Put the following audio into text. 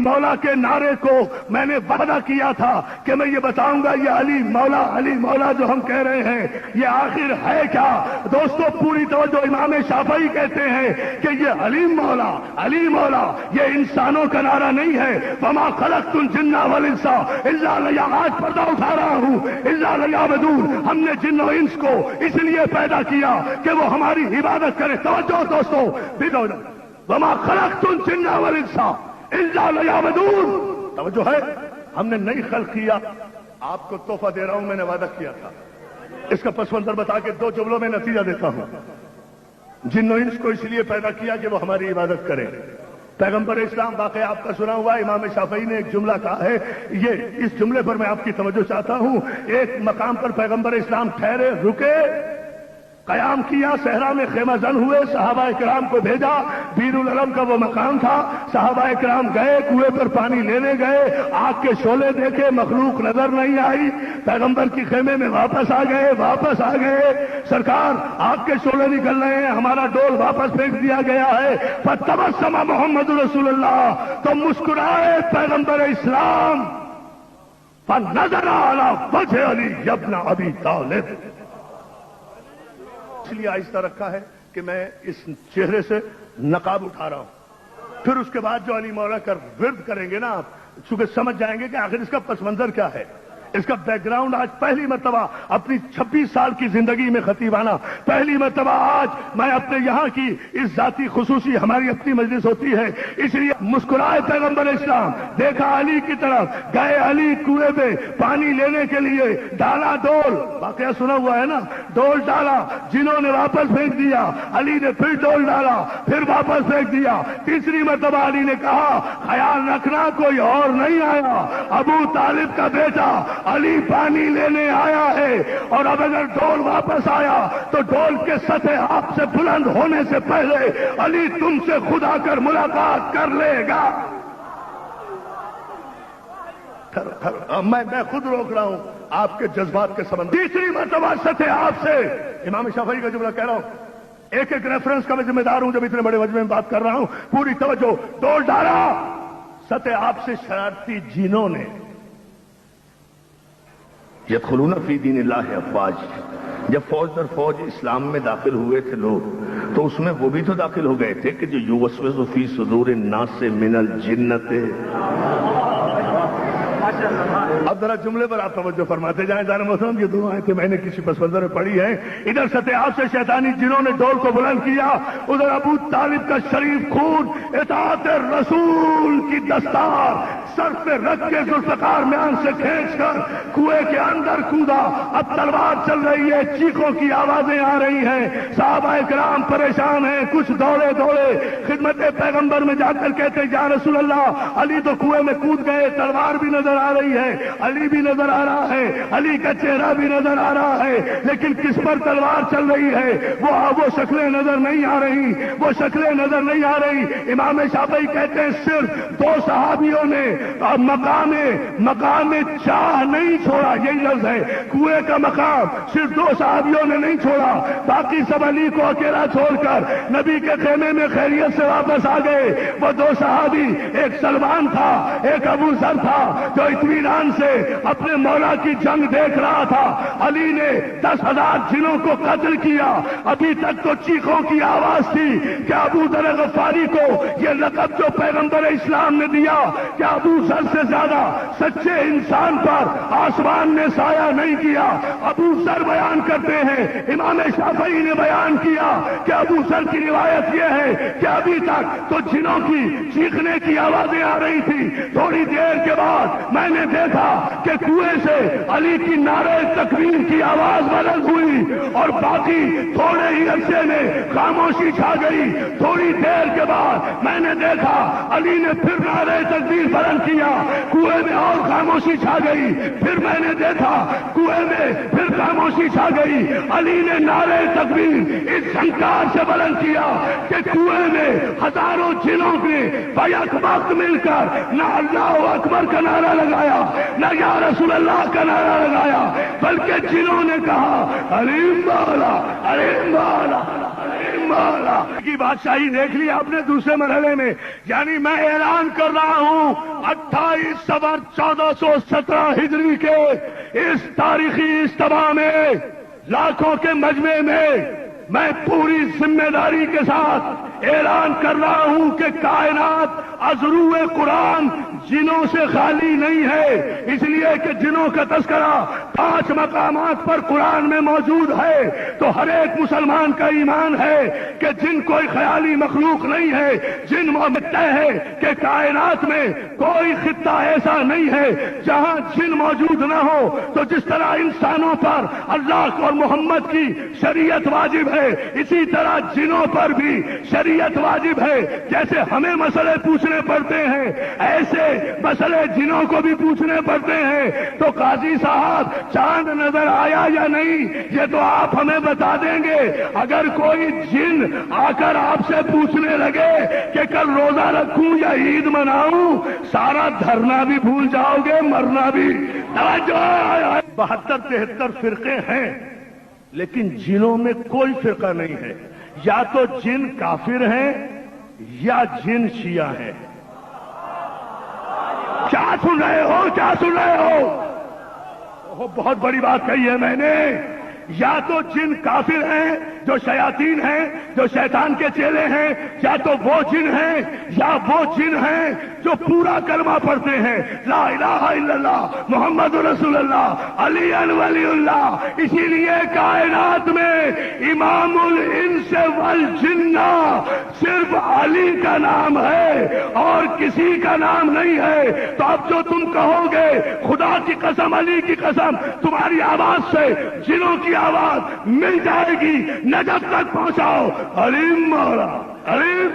مولا کے نعرے کو میں نے وعدہ کیا تھا کہ میں یہ بتاؤں گا یہ علی مولا جو ہم کہہ رہے ہیں یہ آخر ہے کیا؟ دوستو پوری توجہ، امام شافعی کہتے ہیں کہ یہ علی مولا یہ انسانوں کا نعرہ نہیں ہے۔ وما خلقت الجن والانس الا ليعبدون، آج پردہ اٹھا رہا ہوں، الا ليعبدون، ہم نے جن و انس کو اس لیے پیدا کیا کہ وہ ہماری عبادت کرے۔ توجہ دوستو، وما خلقت الجن والانس الا ليعبدون، توجہ ہے، ہم نے نہیں خلق کیا۔ آپ کو تحفہ دے رہا ہوں، میں نے وعدہ کیا تھا، اس کا پس منظر بتا کے 2 جملوں میں نتیجہ دیتا ہوں۔ جن و انس کو اس لیے پیدا کیا کہ وہ ہماری عبادت کریں۔ پیغمبر اسلام واقعہ آپ کا سنا ہوا، امام شافعی نے ایک جملہ کہا ہے، یہ اس جملے پر میں آپ کی توجہ چاہتا ہوں۔ ایک مقام پر پیغمبر اسلام ٹھہرے، رکے، قیام کیا، صحرا میں خیمہ زن ہوئے، صحابہ کرام کو بھیجا، بیر العلم کا وہ مقام تھا، صحابہ کرام گئے، کنویں پر پانی لینے گئے، آگ کے شعلے دیکھے، مخلوق نظر نہیں آئی، پیغمبر کی خیمے میں واپس آ گئے، سرکار آگ کے شعلے نکل رہے ہیں، ہمارا ڈول واپس پھینک دیا گیا ہے۔ فتبسم محمد رسول اللہ، تو مسکرائے پیغمبر اسلام، فنظر علی وجہ علی ابن ابی طالب، اس لیے آہستہ رکھا ہے کہ میں اس چہرے سے نقاب اٹھا رہا ہوں۔ پھر اس کے بعد جو علی مولا کا ورد کریں گے نا آپ، چونکہ سمجھ جائیں گے کہ آخر اس کا پس منظر کیا ہے، اس کا بیک گراؤنڈ۔ آج پہلی مرتبہ اپنی 26 سال کی زندگی میں خطیبانہ پہلی مرتبہ آج میں اپنے یہاں کی اس ذاتی خصوصی ہماری اپنی مجلس ہوتی ہے، اس لیے مسکرائے پیغمبر اسلام، دیکھا علی کی طرف، گئے علی کنویں پہ پانی لینے کے لیے، ڈالا ڈول، واقعہ سنا ہوا ہے نا، ڈول ڈالا، جنہوں نے واپس پھینک دیا، علی نے پھر ڈول ڈالا، پھر واپس پھینک دیا، تیسری مرتبہ علی نے کہا خیال رکھنا کوئی اور نہیں آیا، ابو طالب کا بیٹا علی پانی لینے آیا ہے، اور اب اگر ڈول واپس آیا تو ڈول کے سطح آپ سے بلند ہونے سے پہلے علی تم سے خود آ کر ملاقات کر لے گا۔ میں خود روک رہا ہوں آپ کے جذبات کے سمندر۔ تیسری مرتبہ سطح آپ سے، امام شافعی کا جملہ کہہ رہا ہوں، ایک ریفرنس کا میں ذمہ دار ہوں جب اتنے بڑے مجمع میں بات کر رہا ہوں، پوری توجہ، ڈول ڈالا، سطح آپ سے شرارتی جنوں نے، یدخلون فی دین اللہ افواج، جب فوج در فوج اسلام میں داخل ہوئے تھے لوگ، تو اس میں وہ بھی تو داخل ہو گئے تھے کہ جو یوسوس فی صدور الناس من الجنت۔ اب ذرا جملے پر آپ توجہ فرماتے جائیں، جان محترم یہ دعائیں کہ میں نے کسی پس منظر میں پڑھی ہیں، ادھر سطح آپ سے شیطانی جنہوں نے ڈول کو بلند کیا، ادھر ابو طالب کا شریف خون اطاعت رسول کی دستار سر پہ رکھ کے ذوالفقار میان سے کھینچ کر کنویں کے اندر کودا، اب تلوار چل رہی ہے، چیخوں کی آوازیں آ رہی ہیں، صحابہ کرام پریشان ہیں، کچھ دوڑے خدمت پیغمبر میں جا کر کہتے یا رسول اللہ، علی تو کنویں میں کود گئے، تلوار بھی نظر آ رہی ہے، علی بھی نظر آ رہا ہے، علی کا چہرہ بھی نظر آ رہا ہے، لیکن کس پر تلوار چل رہی ہے وہ شکلیں نظر نہیں آ رہی، امام شافعی کہتے ہیں صرف 2 صحابیوں نے مقام چاہ نہیں چھوڑا، یہی لفظ ہے، کنویں کا مقام صرف 2 صحابیوں نے نہیں چھوڑا، باقی سب علی کو اکیلا چھوڑ کر نبی کے خیمے میں خیریت سے واپس آ گئے۔ وہ 2 صحابی، ایک سلمان تھا، ایک ابو ذر تھا، جو اطمینان سے اپنے مولا کی جنگ دیکھ رہا تھا۔ علی نے 10,000 جنوں کو قتل کیا، ابھی تک تو چیخوں کی آواز تھی کہ ابو ذر غفاری کو یہ لقب جو پیغمبر اسلام نے دیا کہ ابو ذر سے زیادہ سچے انسان پر آسمان نے سایہ نہیں کیا۔ ابو ذر بیان کرتے ہیں، امام شافعی نے بیان کیا کہ ابو ذر کی روایت یہ ہے کہ ابھی تک تو جنوں کی چیخنے کی آوازیں آ رہی تھی، تھوڑی دیر کے بعد میں نے دیکھا کہ کنویں سے علی کی نعرہ تکبیر کی آواز بلند ہوئی، اور باقی تھوڑے ہی عرصے میں خاموشی چھا گئی۔ تھوڑی دیر کے بعد میں نے دیکھا علی نے پھر نعرہ تکبیر بلند کیا، کنویں میں اور خاموشی چھا گئی، پھر میں نے دیکھا کنویں میں پھر خاموشی چھا گئی، علی نے نعرہ تکبیر اس جھنکار سے بلند کیا کہ کنویں میں ہزاروں جنوں نے بیک وقت مل کر نہ اللہ اکبر کا نعرہ لگایا، نہ یا رسول اللہ کا نعرہ لگایا، بلکہ جنہوں نے کہا علیم والا علیم والا علیم مولا کی بادشاہی دیکھ لی آپ نے دوسرے مرحلے میں. یعنی میں اعلان کر رہا ہوں 28 صفر 1417 ہجری کے اس تاریخی اجتماع میں لاکھوں کے مجمع میں میں پوری ذمہ داری کے ساتھ اعلان کر رہا ہوں کہ کائنات از روح قرآن جنوں سے خالی نہیں ہے. اس لیے کہ جنوں کا تذکرہ 5 مقامات پر قرآن میں موجود ہے تو ہر ایک مسلمان کا ایمان ہے کہ جن کوئی خیالی مخلوق نہیں ہے. جن طے ہے کہ کائنات میں کوئی خطہ ایسا نہیں ہے جہاں جن موجود نہ ہو. تو جس طرح انسانوں پر اللہ اور محمد کی شریعت واجب ہے اسی طرح جنوں پر بھی شریعت واجب ہے. جیسے ہمیں مسئلے پوچھنے پڑتے ہیں ایسے مسئلے جنوں کو بھی پوچھنے پڑتے ہیں. تو قاضی صاحب چاند نظر آیا یا نہیں یہ تو آپ ہمیں بتا دیں گے. اگر کوئی جن آ کر آپ سے پوچھنے لگے کہ کل روزہ رکھوں یا عید مناؤں سارا دھرنا بھی بھول جاؤ گے مرنا بھی. 72-73 فرقے ہیں لیکن جنوں میں کوئی فرقہ نہیں ہے. یا تو جن کافر ہیں یا جن شیعہ ہیں. کیا سن رہے ہو کیا سن رہے ہو؟ بہت بڑی بات کہی ہے میں نے. یا تو جن کافر ہیں جو شیاطین ہیں جو شیطان کے چیلے ہیں یا تو وہ جن ہیں یا وہ جن ہیں جو پورا کلمہ پڑھتے ہیں لا الہ الا اللہ محمد رسول اللہ علی ولی اللہ. اسی لیے کائنات میں امام الانس والجنہ صرف علی کا نام ہے اور کسی کا نام نہیں ہے. تو اب جو تم کہو گے خدا کی قسم علی کی قسم تمہاری آواز سے جنوں کی آواز مل جائے گی. نجف تک پہنچاؤ. علیم مولا علیم.